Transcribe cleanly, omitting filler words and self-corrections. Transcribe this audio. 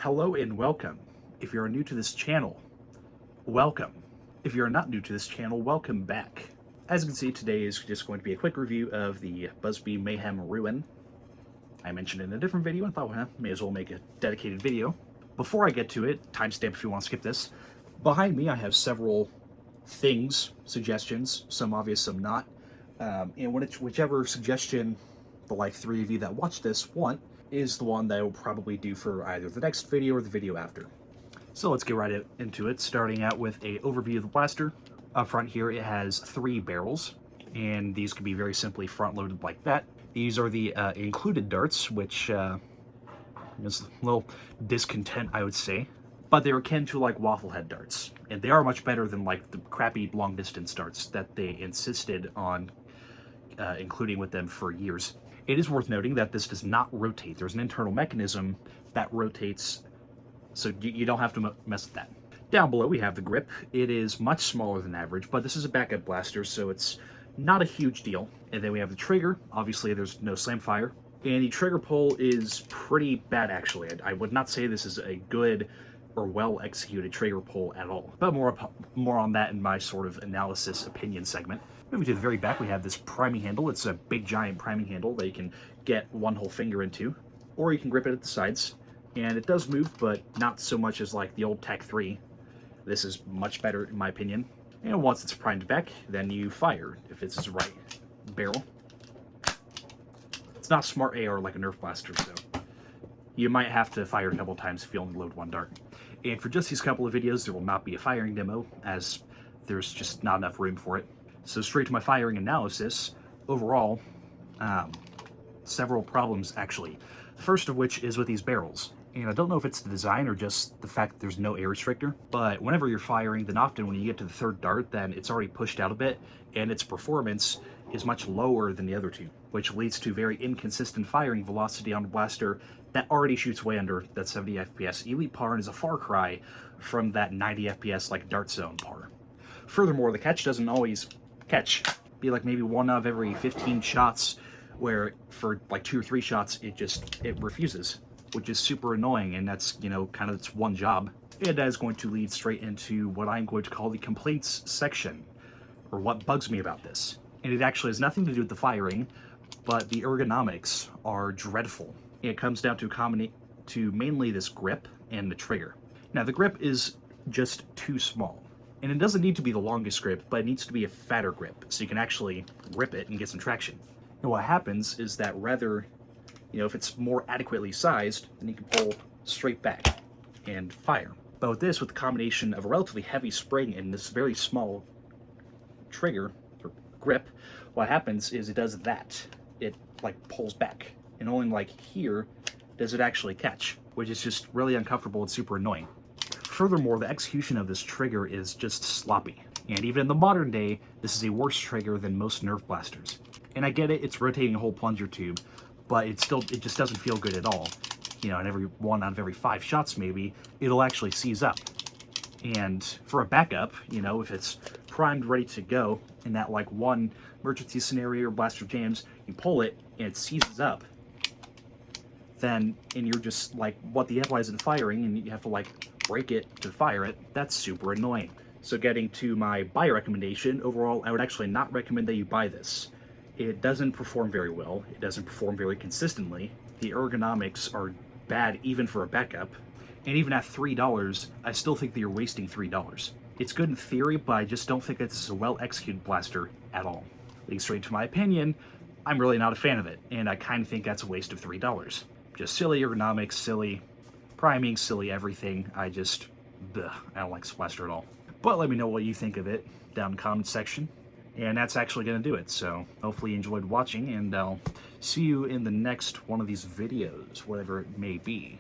Hello and welcome. If you're new to this channel, welcome. If you're not new to this channel, welcome back. As you can see, today is just going to be a quick review of the Busby Mayhem Ruin. I mentioned it in a different video and thought, well, may as well make a dedicated video. Before I get to it, timestamp if you want to skip this. Behind me, I have several things, suggestions, some obvious, some not. And whichever suggestion the three of you that watch this want is the one that I will probably do for either the next video or the video after. So let's get right into it, starting out with an overview of the blaster. Up front here, it has 3 barrels, and these can be very simply front-loaded like that. These are the included darts, which is a little discontent, I would say. But they're akin to waffle head darts, and they are much better than the crappy long-distance darts that they insisted on including with them for years. It is worth noting that this does not rotate. There's an internal mechanism that rotates, so you don't have to mess with that. Down below we have the grip. It is much smaller than average, but this is a backup blaster, so it's not a huge deal. And then we have the trigger. Obviously there's no slam fire. And the trigger pull is pretty bad, actually. I would not say this is a good or well-executed trigger pull at all. But more on that in my sort of analysis opinion segment. Moving to the very back, we have this priming handle. It's a big, giant priming handle that you can get one whole finger into, or you can grip it at the sides. And it does move, but not so much as the old Tech 3. This is much better, in my opinion. And once it's primed back, then you fire, if it's the right barrel. It's not smart AR like a Nerf blaster, so you might have to fire a couple times if you only load one dart. And for just these couple of videos, there will not be a firing demo, as there's just not enough room for it. So straight to my firing analysis. Overall, several problems actually. The first of which is with these barrels. And I don't know if it's the design or just the fact that there's no air restrictor, but whenever you're firing, then often when you get to the third dart, then it's already pushed out a bit, and its performance is much lower than the other two, which leads to very inconsistent firing velocity on a blaster that already shoots way under that 70 FPS elite par and is a far cry from that 90 FPS dart zone par. Furthermore, the catch doesn't always catch. Be maybe one of every 15 shots, where for 2 or 3 shots it refuses, which is super annoying, and that's kind of its one job. And that is going to lead straight into what I'm going to call the complaints section, or what bugs me about this. And it actually has nothing to do with the firing, but the ergonomics are dreadful. It comes down to mainly this grip and the trigger. Now the grip is just too small. And it doesn't need to be the longest grip, but it needs to be a fatter grip, so you can actually grip it and get some traction. And what happens is that rather, if it's more adequately sized, then you can pull straight back and fire. But with this, with the combination of a relatively heavy spring and this very small trigger, or grip, what happens is it does that. It pulls back. And only here does it actually catch, which is just really uncomfortable and super annoying. Furthermore, the execution of this trigger is just sloppy. And even in the modern day, this is a worse trigger than most Nerf blasters. And I get it, it's rotating a whole plunger tube, but it just doesn't feel good at all. In every 1 out of every 5 shots maybe, it'll actually seize up. And for a backup, if it's primed, ready to go, in that one emergency scenario or blaster jams, you pull it and it seizes up, and you're just what the F, why isn't firing, and you have to break it to fire it. That's super annoying. So getting to my buy recommendation, overall I would actually not recommend that you buy this. It doesn't perform very well, it doesn't perform very consistently, the ergonomics are bad even for a backup, and even at $3, I still think that you're wasting $3. It's good in theory, but I just don't think that this is a well-executed blaster at all. Leading straight to my opinion, I'm really not a fan of it, and I kind of think that's a waste of $3. Just silly ergonomics, silly priming, silly everything. I don't like this blaster at all. But let me know what you think of it down in the comments section. And that's actually going to do it. So hopefully you enjoyed watching, and I'll see you in the next one of these videos, whatever it may be.